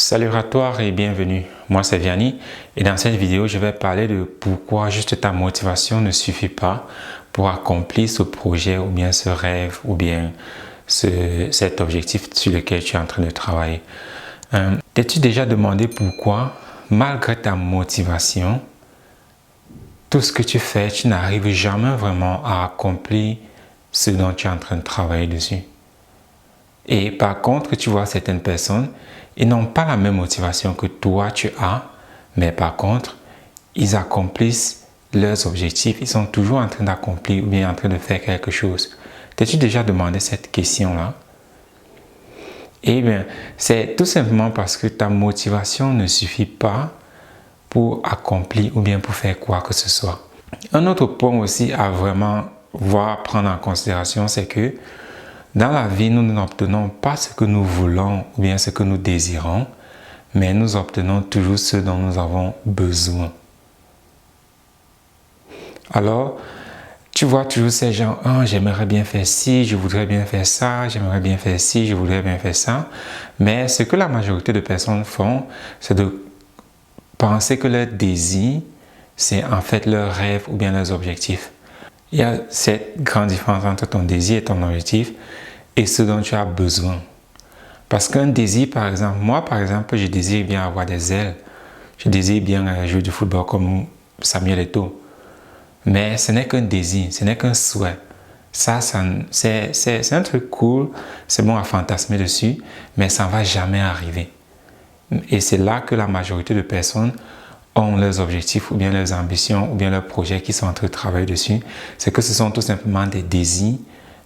Salut à toi et bienvenue. Moi c'est Vianney et dans cette vidéo je vais parler de pourquoi juste ta motivation ne suffit pas pour accomplir ce projet ou bien ce rêve ou bien cet objectif sur lequel tu es en train de travailler. T'es-tu déjà demandé pourquoi malgré ta motivation, tout ce que tu fais, tu n'arrives jamais vraiment à accomplir ce dont tu es en train de travailler dessus? Et par contre, tu vois certaines personnes, ils n'ont pas la même motivation que toi tu as, mais par contre, ils accomplissent leurs objectifs, ils sont toujours en train d'accomplir ou bien en train de faire quelque chose. T'as-tu déjà demandé cette question-là? Eh bien, c'est tout simplement parce que ta motivation ne suffit pas pour accomplir ou bien pour faire quoi que ce soit. Un autre point aussi à vraiment prendre en considération, c'est que dans la vie, nous n'obtenons pas ce que nous voulons ou bien ce que nous désirons, mais nous obtenons toujours ce dont nous avons besoin. Alors, tu vois toujours ces gens, oh, j'aimerais bien faire ci, je voudrais bien faire ça, j'aimerais bien faire ci, je voudrais bien faire ça. Mais ce que la majorité de personnes font, c'est de penser que leur désir, c'est en fait leur rêve ou bien leurs objectifs. Il y a cette grande différence entre ton désir et ton objectif et ce dont tu as besoin. Parce qu'un désir, par exemple, moi par exemple, je désire bien avoir des ailes. Je désire bien jouer du football comme Samuel Eto'o. Mais ce n'est qu'un désir, ce n'est qu'un souhait. Ça c'est un truc cool, c'est bon à fantasmer dessus, mais ça ne va jamais arriver. Et c'est là que la majorité de personnes ont leurs objectifs ou bien leurs ambitions ou bien leurs projets qui sont en train de travailler dessus. C'est que ce sont tout simplement des désirs,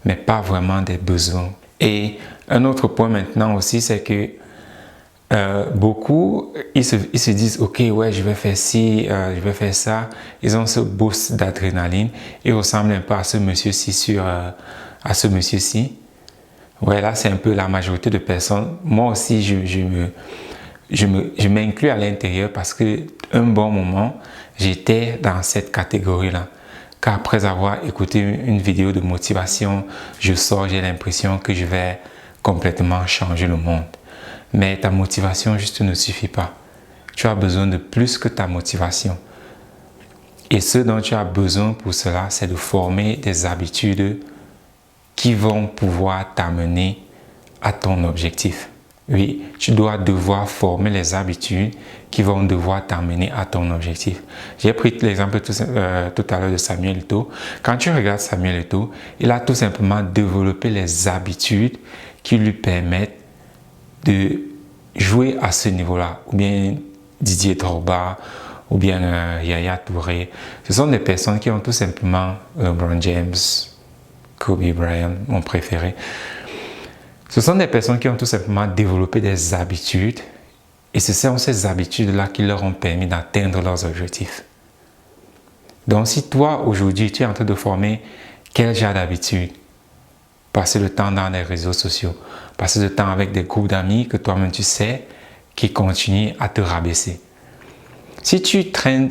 mais pas vraiment des besoins. Et un autre point maintenant aussi, c'est que beaucoup, ils se disent, ok, ouais, je vais faire ci, je vais faire ça. Ils ont ce boost d'adrénaline. Ils ressemblent un peu à ce monsieur-ci à ce monsieur-ci. Ouais, là, c'est un peu la majorité de personnes. Moi aussi, je m'inclus à l'intérieur parce que un bon moment, j'étais dans cette catégorie-là. Qu'après avoir écouté une vidéo de motivation, je sors, j'ai l'impression que je vais complètement changer le monde. Mais ta motivation juste ne suffit pas. Tu as besoin de plus que ta motivation. Et ce dont tu as besoin pour cela, c'est de former des habitudes qui vont pouvoir t'amener à ton objectif. Oui, tu dois devoir former les habitudes qui vont devoir t'amener à ton objectif. J'ai pris l'exemple tout à l'heure de Samuel Eto'o. Quand tu regardes Samuel Eto'o, il a tout simplement développé les habitudes qui lui permettent de jouer à ce niveau-là. Ou bien Didier Drogba, ou bien Yaya Touré. Ce sont des personnes qui ont tout simplement LeBron James, Kobe Bryant, mon préféré. Ce sont des personnes qui ont tout simplement développé des habitudes et ce sont ces habitudes-là qui leur ont permis d'atteindre leurs objectifs. Donc si toi, aujourd'hui, tu es en train de former quel genre d'habitude? Passer le temps dans les réseaux sociaux, passer le temps avec des groupes d'amis que toi-même tu sais qui continuent à te rabaisser. Si tu traînes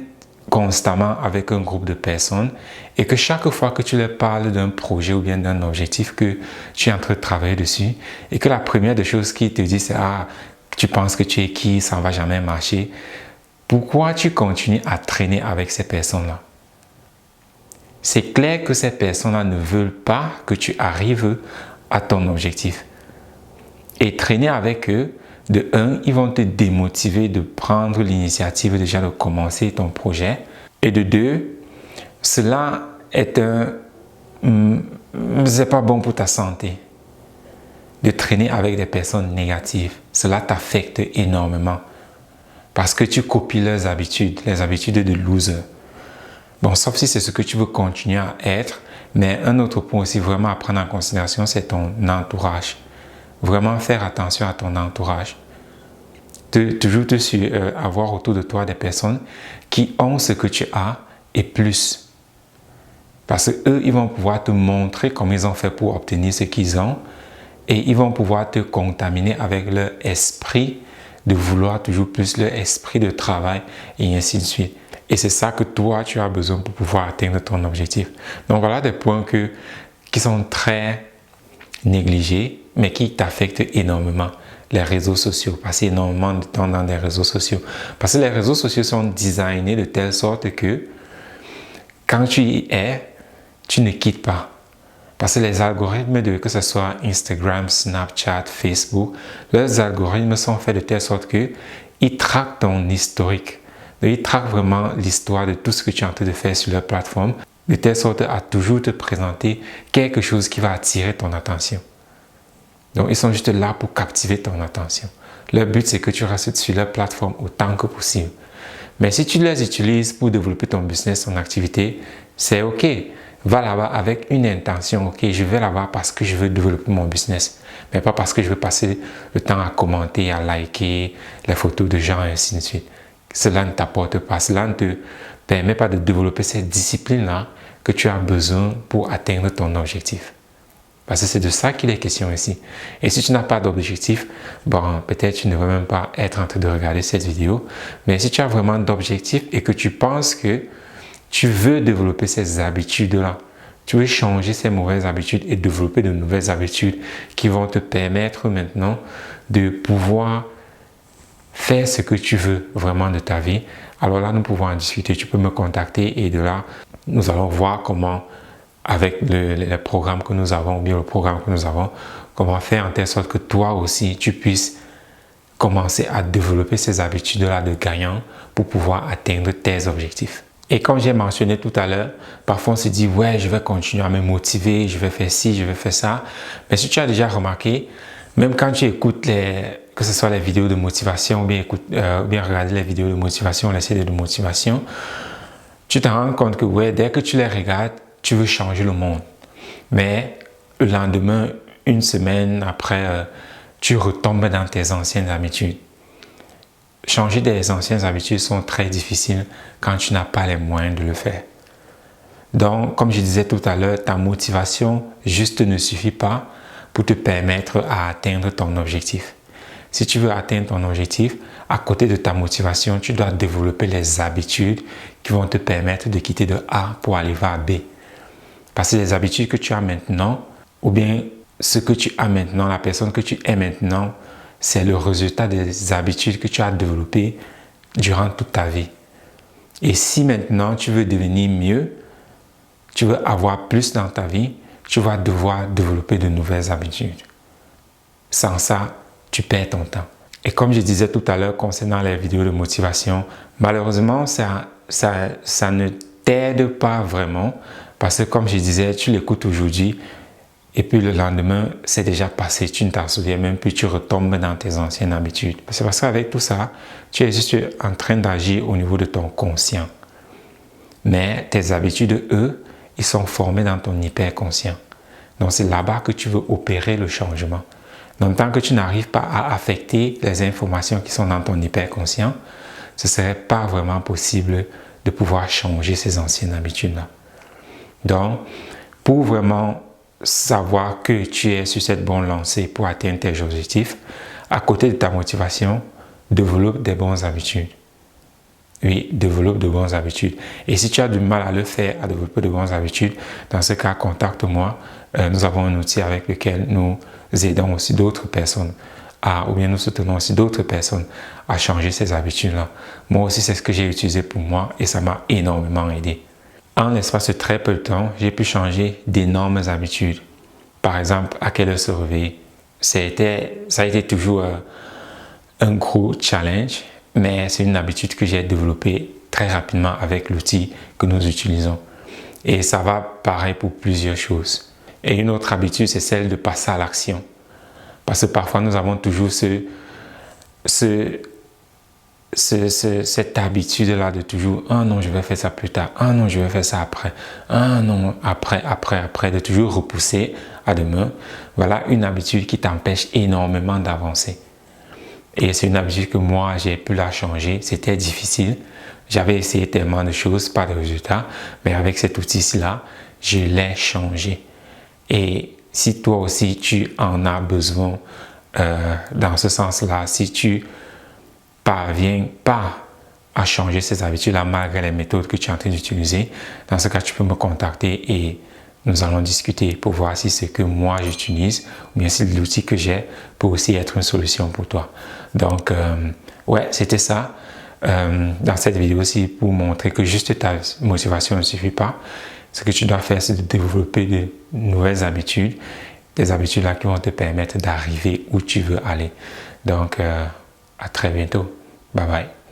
constamment avec un groupe de personnes et que chaque fois que tu leur parles d'un projet ou bien d'un objectif que tu es en train de travailler dessus et que la première des choses qu'ils te disent c'est « Ah, tu penses que tu es qui, ça ne va jamais marcher », pourquoi tu continues à traîner avec ces personnes-là? C'est clair que ces personnes-là ne veulent pas que tu arrives à ton objectif. Et traîner avec eux, de un, ils vont te démotiver de prendre l'initiative déjà de commencer ton projet. Et de deux, cela est c'est pas bon pour ta santé. De traîner avec des personnes négatives, cela t'affecte énormément. Parce que tu copies leurs habitudes, les habitudes de loser. Bon, sauf si c'est ce que tu veux continuer à être. Mais un autre point aussi vraiment à prendre en considération, c'est ton entourage. Vraiment faire attention à ton entourage. Toujours avoir autour de toi des personnes qui ont ce que tu as et plus. Parce qu'eux, ils vont pouvoir te montrer comment ils ont fait pour obtenir ce qu'ils ont et ils vont pouvoir te contaminer avec leur esprit de vouloir toujours plus, leur esprit de travail et ainsi de suite. Et c'est ça que toi, tu as besoin pour pouvoir atteindre ton objectif. Donc voilà des points qui sont très négligés, mais qui t'affectent énormément. les réseaux sociaux, passer énormément de temps dans les réseaux sociaux. Parce que les réseaux sociaux sont designés de telle sorte que quand tu y es, tu ne quittes pas. Parce que les algorithmes que ce soit Instagram, Snapchat, Facebook, leurs algorithmes sont faits de telle sorte que ils traquent ton historique. Donc, ils traquent vraiment l'histoire de tout ce que tu es en train de faire sur leur plateforme, de telle sorte à toujours te présenter quelque chose qui va attirer ton attention. Donc, ils sont juste là pour captiver ton attention. Leur but, c'est que tu restes sur leur plateforme autant que possible. Mais si tu les utilises pour développer ton business, ton activité, c'est OK. Va là-bas avec une intention. OK, je vais là-bas parce que je veux développer mon business. Mais pas parce que je veux passer le temps à commenter, à liker les photos de gens et ainsi de suite. Cela ne t'apporte pas. Cela ne te permet pas de développer cette discipline-là que tu as besoin pour atteindre ton objectif. Parce que c'est de ça qu'il est question ici. Et si tu n'as pas d'objectif, bon, peut-être tu ne vas même pas être en train de regarder cette vidéo. Mais si tu as vraiment d'objectifs et que tu penses que tu veux développer ces habitudes-là, tu veux changer ces mauvaises habitudes et développer de nouvelles habitudes qui vont te permettre maintenant de pouvoir faire ce que tu veux vraiment de ta vie, alors là, nous pouvons en discuter. Tu peux me contacter et de là, nous allons voir comment, avec le programme que nous avons, ou bien le programme que nous avons, comment faire en telle sorte que toi aussi, tu puisses commencer à développer ces habitudes-là de gagnant pour pouvoir atteindre tes objectifs. Et comme j'ai mentionné tout à l'heure, parfois on se dit, ouais, je vais continuer à me motiver, je vais faire ci, je vais faire ça. Mais si tu as déjà remarqué, même quand tu écoutes que ce soit les vidéos de motivation ou bien regarder les vidéos de motivation, les CD de motivation, tu te rends compte que ouais, dès que tu les regardes, tu veux changer le monde. Mais le lendemain, une semaine après, tu retombes dans tes anciennes habitudes. Changer des anciennes habitudes sont très difficiles quand tu n'as pas les moyens de le faire. Donc, comme je disais tout à l'heure, ta motivation juste ne suffit pas pour te permettre à atteindre ton objectif. Si tu veux atteindre ton objectif, à côté de ta motivation, tu dois développer les habitudes qui vont te permettre de quitter de A pour aller vers B. Parce que les habitudes que tu as maintenant, ou bien ce que tu as maintenant, la personne que tu es maintenant, c'est le résultat des habitudes que tu as développées durant toute ta vie. Et si maintenant tu veux devenir mieux, tu veux avoir plus dans ta vie, tu vas devoir développer de nouvelles habitudes. Sans ça, tu perds ton temps. Et comme je disais tout à l'heure concernant les vidéos de motivation, malheureusement, ça ne t'aide pas vraiment parce que comme je disais, tu l'écoutes aujourd'hui et puis le lendemain, c'est déjà passé, tu ne t'en souviens même plus, tu retombes dans tes anciennes habitudes. C'est parce qu'avec tout ça, tu es juste en train d'agir au niveau de ton conscient. Mais tes habitudes, eux, ils sont formés dans ton hyperconscient. Donc c'est là-bas que tu veux opérer le changement. Donc tant que tu n'arrives pas à affecter les informations qui sont dans ton hyperconscient, ce ne serait pas vraiment possible de pouvoir changer ces anciennes habitudes-là. Donc, pour vraiment savoir que tu es sur cette bonne lancée pour atteindre tes objectifs, à côté de ta motivation, développe des bonnes habitudes. Oui, développe de bonnes habitudes. Et si tu as du mal à le faire, à développer de bonnes habitudes, dans ce cas, contacte-moi. Nous avons un outil avec lequel nous aidons aussi d'autres personnes ou bien nous soutenons aussi d'autres personnes à changer ces habitudes-là. Moi aussi, c'est ce que j'ai utilisé pour moi et ça m'a énormément aidé. En l'espace de très peu de temps, j'ai pu changer d'énormes habitudes. Par exemple, à quelle heure se réveiller. Ça a été toujours un gros challenge, mais c'est une habitude que j'ai développée très rapidement avec l'outil que nous utilisons. Et ça va pareil pour plusieurs choses. Et une autre habitude, c'est celle de passer à l'action. Parce que parfois, nous avons toujours cette habitude-là de toujours « Ah non, je vais faire ça plus tard. Ah non, je vais faire ça après. Ah non, après. » De toujours repousser à demain. Voilà une habitude qui t'empêche énormément d'avancer. Et c'est une habitude que moi, j'ai pu la changer. C'était difficile. J'avais essayé tellement de choses, pas de résultats. Mais avec cet outil-là, je l'ai changé. Et si toi aussi, tu en as besoin dans ce sens-là, si tu parviens pas à changer ces habitudes-là malgré les méthodes que tu es en train d'utiliser, dans ce cas, tu peux me contacter et nous allons discuter pour voir si c'est que moi j'utilise ou bien si l'outil que j'ai peut aussi être une solution pour toi. Donc, ouais, c'était ça. Dans cette vidéo aussi pour montrer que juste ta motivation ne suffit pas. Ce que tu dois faire, c'est de développer de nouvelles habitudes, des habitudes là qui vont te permettre d'arriver où tu veux aller. Donc, à très bientôt. Bye bye.